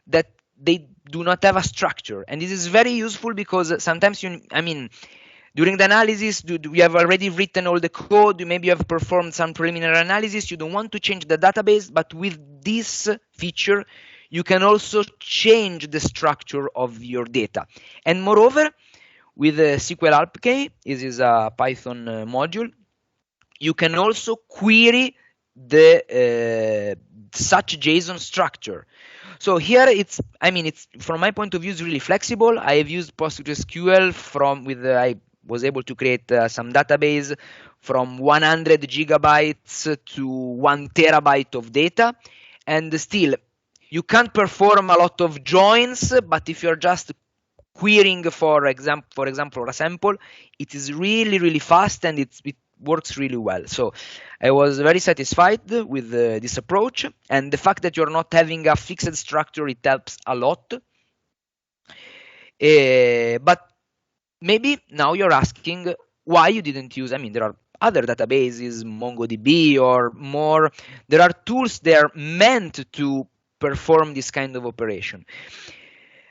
that they do not have a structure. And this is very useful because sometimes during the analysis, you have already written all the code, maybe you have performed some preliminary analysis, you don't want to change the database, but with this feature, you can also change the structure of your data. And moreover, with SQL Architecture, this is a Python module, you can also query the such JSON structure. So here it's from my point of view, it's really flexible. I have used PostgreSQL I was able to create some database from 100 gigabytes to 1 terabyte of data, and still you can't perform a lot of joins, but if you're just querying for example a sample, it is really fast, and it works really well. So I was very satisfied with this approach, and the fact that you're not having a fixed structure, it helps a lot. But maybe now you're asking why you didn't use, there are other databases, MongoDB or more. There are tools that are meant to perform this kind of operation.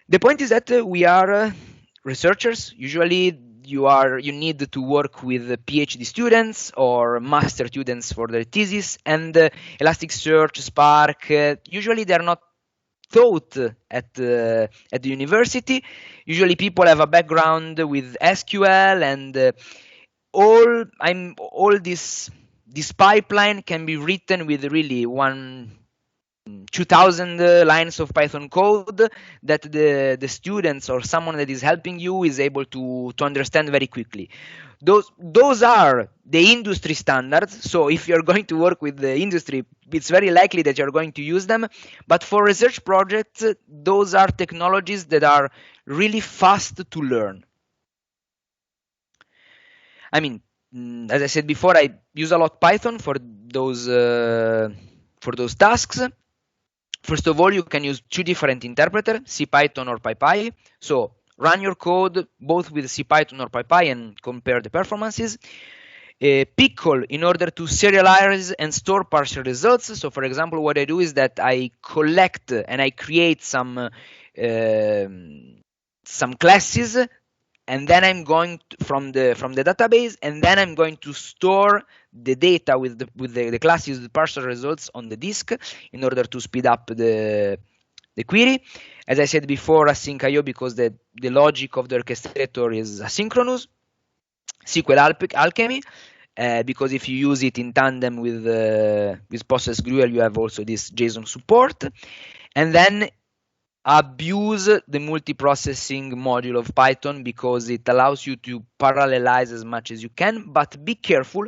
The point is that we are researchers. Usually you need to work with Ph.D. students or master students for their thesis, and Elasticsearch, Spark, usually they're not taught at the university. Usually people have a background with SQL, and all this pipeline can be written with really 2,000 lines of Python code that the students or someone that is helping you is able to understand very quickly. Those are the industry standards. So if you're going to work with the industry, it's very likely that you're going to use them. But for research projects, those are technologies that are really fast to learn. I mean, as I said before, I use a lot Python for those tasks. First of all, you can use two different interpreters, CPython or PyPy. So run your code both with CPython or PyPy and compare the performances. Pickle in order to serialize and store partial results. So for example, what I do is that I collect and I create some classes, and then I'm going from the database, and then I'm going to store the data with the classes, the partial results on the disk in order to speed up the query. As I said before, async IO because the logic of the orchestrator is asynchronous. SQL Alchemy, because if you use it in tandem with PostgreSQL, you have also this JSON support. And then abuse the multiprocessing module of Python because it allows you to parallelize as much as you can, but be careful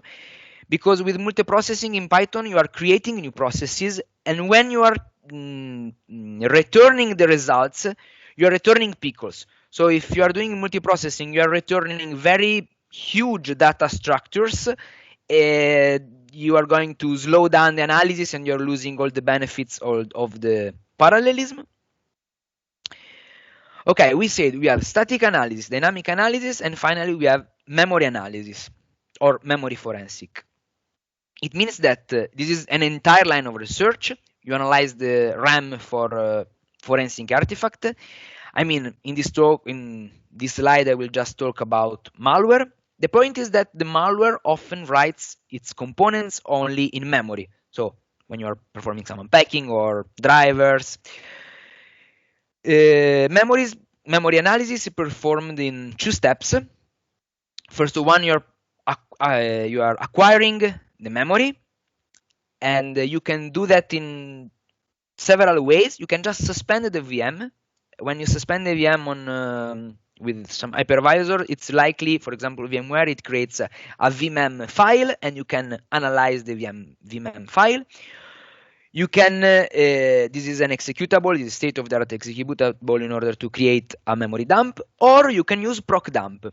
because with multiprocessing in Python, you are creating new processes, and when you are returning the results, you are returning pickles. So if you are doing multiprocessing, you are returning very huge data structures. You are going to slow down the analysis, and you're losing all the benefits of the parallelism. Okay, we said we have static analysis, dynamic analysis, and finally we have memory analysis or memory forensic. It means that this is an entire line of research. You analyze the RAM for forensic artifact. I mean, in this talk, in this slide, I will just talk about malware. The point is that the malware often writes its components only in memory. So when you are performing some unpacking or drivers, memory analysis is performed in two steps. First one, you are acquiring the memory, and you can do that in several ways. You can just suspend the VM. When you suspend the VM on with some hypervisor, it's likely, for example, VMware, it creates a vmem file, and you can analyze the vmem file. You can, this is an executable, this is state-of-the-art executable in order to create a memory dump, or you can use proc dump.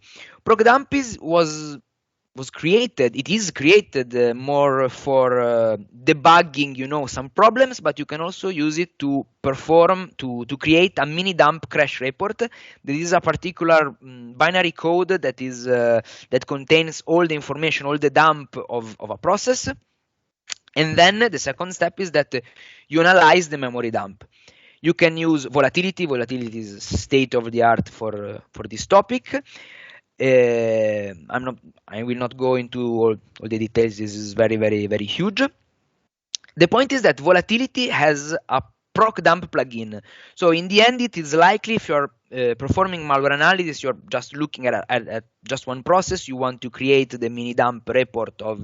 Proc dump was created, it is created more for debugging, some problems, but you can also use it to to create a mini dump crash report. There is a particular binary code that contains all the information, all the dump of a process. And then the second step is that you analyze the memory dump. You can use volatility. Volatility is state of the art for this topic. I will not go into all the details. This is very, very, very huge. The point is that volatility has a proc dump plugin. So in the end, it is likely if you're performing malware analysis, you're just looking at just one process. You want to create the mini dump report of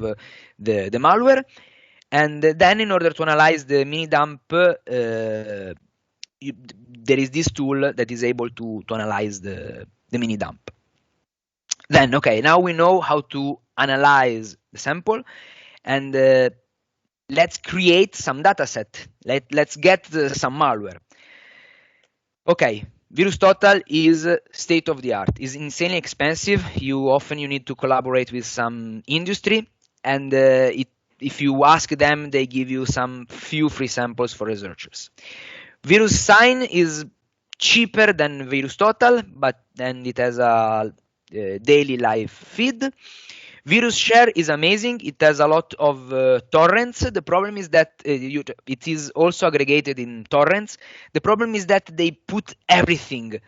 the malware. And then in order to analyze the mini dump, there is this tool that is able to analyze the mini dump. Then, okay, now we know how to analyze the sample, and let's create some data set. Let's get some malware. Okay, VirusTotal is state of the art. It's insanely expensive. You need to collaborate with some industry, and if you ask them, they give you some few free samples for researchers. VirusSign is cheaper than VirusTotal, but then it has a daily live feed. VirusShare is amazing. It has a lot of torrents. The problem is that it is also aggregated in torrents. The problem is that they put everything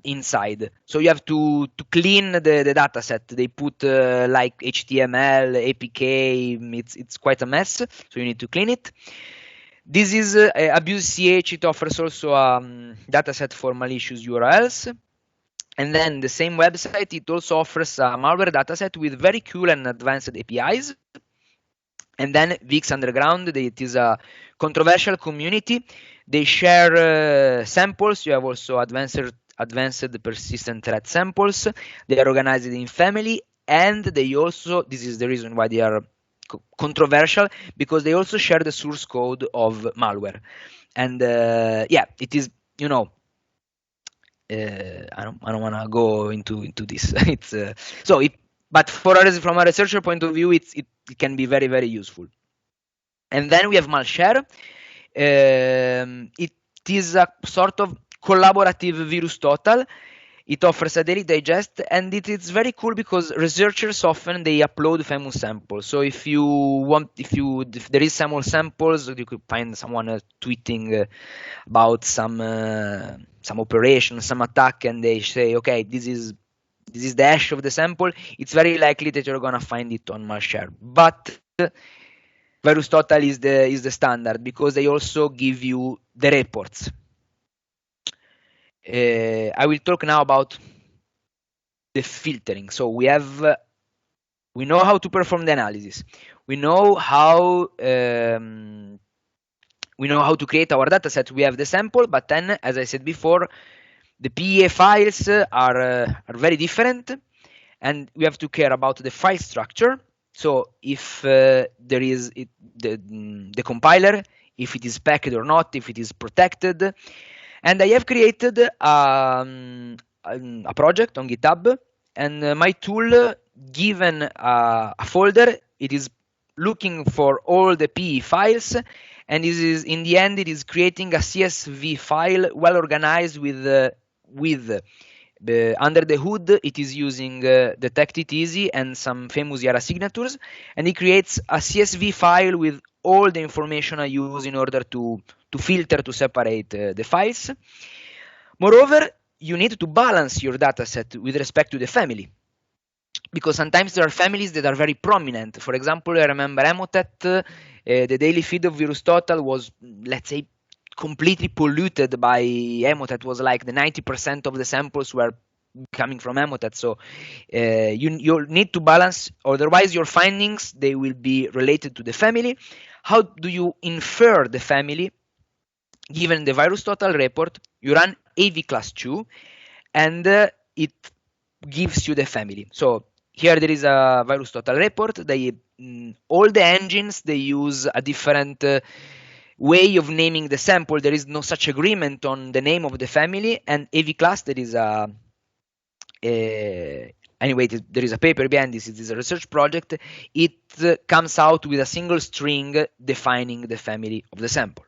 inside, so you have to clean the data set. They put like HTML, APK. It's quite a mess, so you need to clean it. This is Abuse.ch. It offers also a dataset for malicious URLs. And then the same website, it also offers a malware dataset with very cool and advanced APIs. And then Vix Underground, it is a controversial community. They share samples. You have also advanced persistent threat samples. They are organized in family, and they also, this is the reason why they are controversial, because they also share the source code of malware. And yeah, it is, I don't want to go into this. It's but from a researcher point of view, it can be very, very useful. And then we have Malshare. It is a sort of collaborative VirusTotal. It offers a daily digest, and it is very cool because researchers often they upload famous samples. So if there is famous samples, you could find someone tweeting about some operation, some attack, and they say, okay, this is the hash of the sample. It's very likely that you're gonna find it on Malshare. But VirusTotal is the standard because they also give you the reports. I will talk now about the filtering. So we know how to perform the analysis. We know how to create our dataset. We have the sample, but then, as I said before, the PEA files are very different, and we have to care about the file structure. So if there is the compiler, if it is packed or not, if it is protected. And I have created a project on GitHub, and my tool, given a folder, it is looking for all the PE files, and in the end it is creating a CSV file well organized with under the hood. It is using Detect It Easy and some famous Yara signatures, and it creates a CSV file with all the information I use in order to filter, to separate the files. Moreover, you need to balance your dataset with respect to the family, because sometimes there are families that are very prominent. For example, I remember Emotet, the daily feed of VirusTotal was, let's say, completely polluted by Emotet. Was like the 90% of the samples were coming from Emotet. So you need to balance, otherwise your findings, they will be related to the family. How do you infer the family? Given the VirusTotal report, you run AV class 2, and it gives you the family. So here there is a VirusTotal report. All the engines, they use a different way of naming the sample. There is no such agreement on the name of the family, and AV class, there is anyway, there is a paper behind this. It is a research project. It comes out with a single string defining the family of the sample.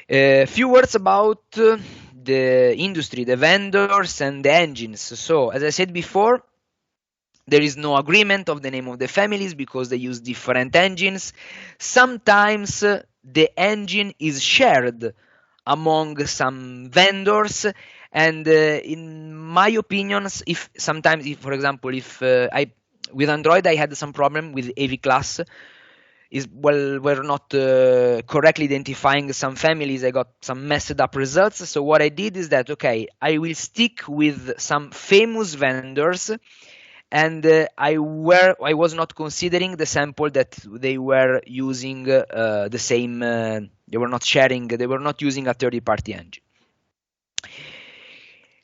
A few words about the industry, the vendors, and the engines. So, as I said before, there is no agreement of the name of the families because they use different engines. Sometimes the engine is shared among some vendors, and in my opinion, if, for example, with Android I had some problem with AV class, we're not correctly identifying some families. I got some messed up results. So what I did is that, okay, I will stick with some famous vendors, and I was not considering the sample that they were using the same. They were not sharing. They were not using a third-party engine.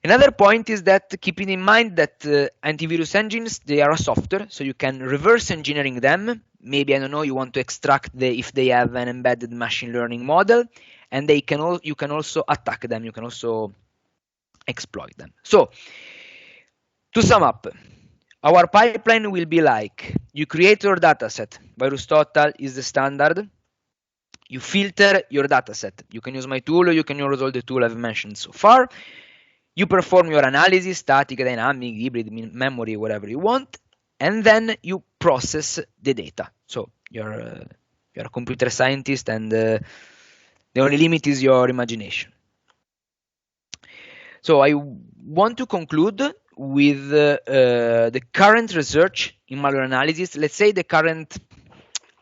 Another point is that keeping in mind that antivirus engines, they are a software, so you can reverse engineering them. Maybe, I don't know, you want to extract if they have an embedded machine learning model, and you can also attack them. You can also exploit them. So, to sum up, our pipeline will be like: you create your dataset. VirusTotal is the standard. You filter your dataset. You can use my tool, or you can use all the tools I've mentioned so far. You perform your analysis, static, dynamic, hybrid, memory, whatever you want, and then you process the data. So you're a computer scientist, and the only limit is your imagination. So I want to conclude with the current research in malware analysis. Let's say the current,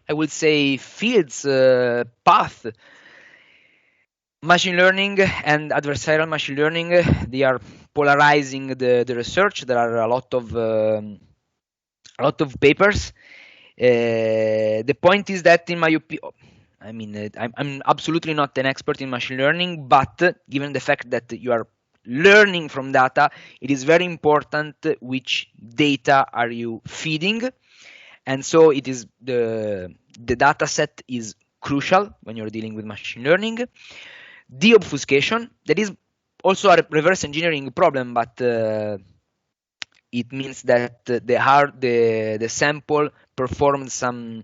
I would say, fields, path. Machine learning and adversarial machine learning, they are polarizing the research. There are a lot of papers. The point is that, in my opinion, I'm absolutely not an expert in machine learning, but given the fact that you are learning from data, it is very important which data are you feeding, and so it is the data set is crucial when you're dealing with machine learning. Deobfuscation, that is also a reverse engineering problem, but It means that the sample performed some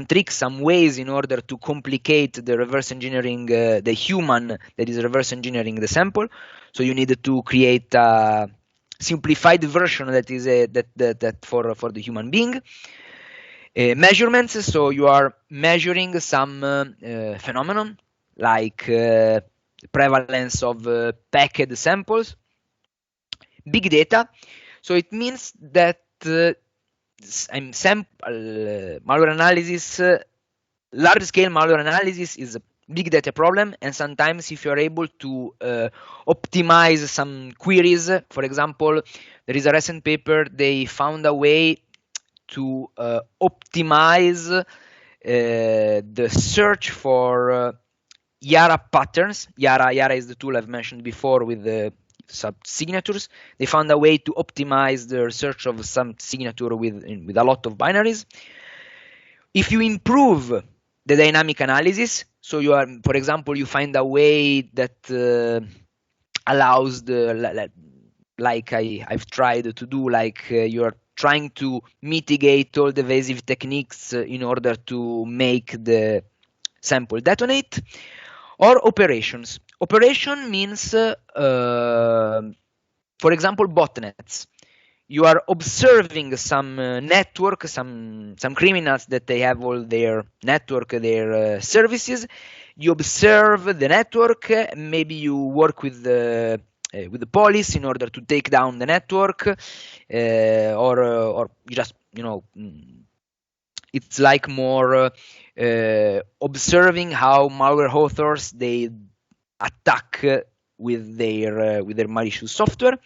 tricks, some ways in order to complicate the reverse engineering, the human that is reverse engineering the sample. So you need to create a simplified version that is that for the human being. Measurements, so you are measuring some phenomenon like prevalence of packed samples. Big data, so it means that malware analysis, large scale malware analysis is a big data problem, and sometimes if you are able to optimize some queries, for example, there is a recent paper, they found a way to optimize the search for Yara patterns. Yara is the tool I've mentioned before with the sub-signatures. They found a way to optimize the search of some signature with a lot of binaries. If you improve the dynamic analysis, so you are, for example, you find a way that allows like I've tried to do, like you're trying to mitigate all the evasive techniques in order to make the sample detonate. Or operations. Operation means, for example, botnets. You are observing some network, some criminals that they have all their network, their services. You observe the network. Maybe you work with the police in order to take down the network, or you just it's like more observing how malware authors they attack with their malicious software.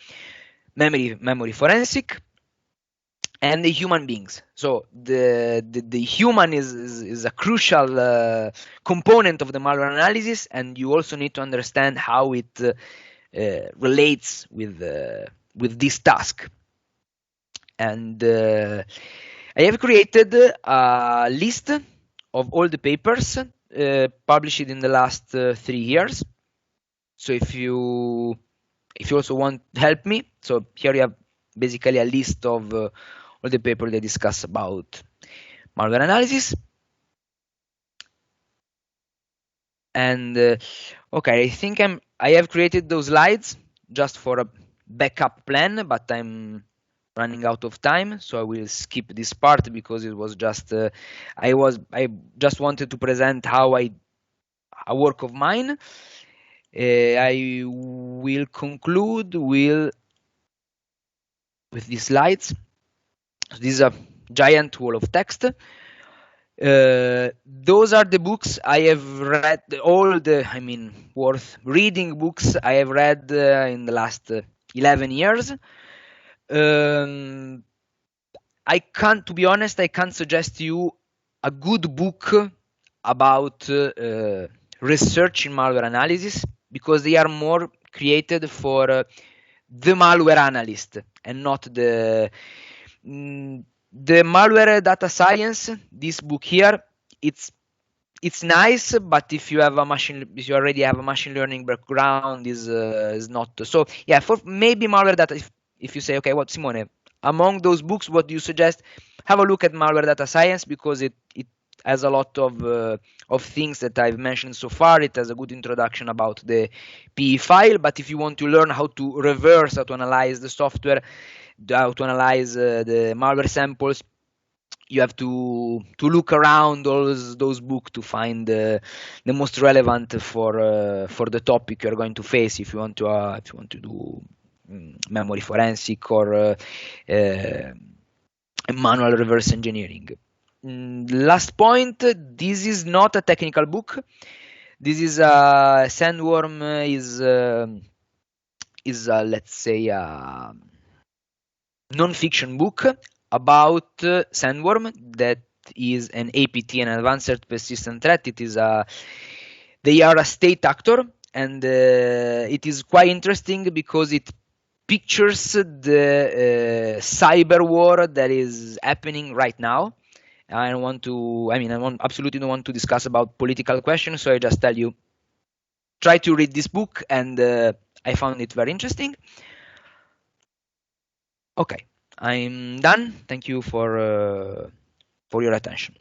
Memory forensic, and the human beings. So the human is a crucial component of the malware analysis, and you also need to understand how it relates with this task. And I have created a list of all the papers published in the last 3 years. So if you also want to help me, so here you have basically a list of all the papers they discuss about malware analysis. And okay, I think I have created those slides just for a backup plan, but I'm running out of time, so I will skip this part because it was just I just wanted to present how a work of mine. I will conclude with these slides. So this is a giant wall of text. Those are the books I have read, worth reading books I have read in the last 11 years. To be honest, I can't suggest you a good book about research in malware analysis, because they are more created for the malware analyst and not the malware data science. This book here, it's nice, but if you already have a machine learning background, is not so. Yeah, for maybe malware data. If you say, okay, what, Simone, among those books, what do you suggest? Have a look at malware data science, because it has a lot of things that I've mentioned so far. It has a good introduction about the PE file, but if you want to learn how to reverse, how to analyze the software, how to analyze the malware samples, you have to look around all those books to find the most relevant for the topic you're going to face. If you want to do memory forensic or manual reverse engineering. Last point, this is not a technical book. This is a Sandworm is let's say a non-fiction book about Sandworm, that is an APT, an advanced persistent threat. They are a state actor, and it is quite interesting because it pictures the cyber war that is happening right now. I absolutely don't want to discuss about political questions, so I just tell you, try to read this book, and I found it very interesting. Okay, I'm done. Thank you for your attention.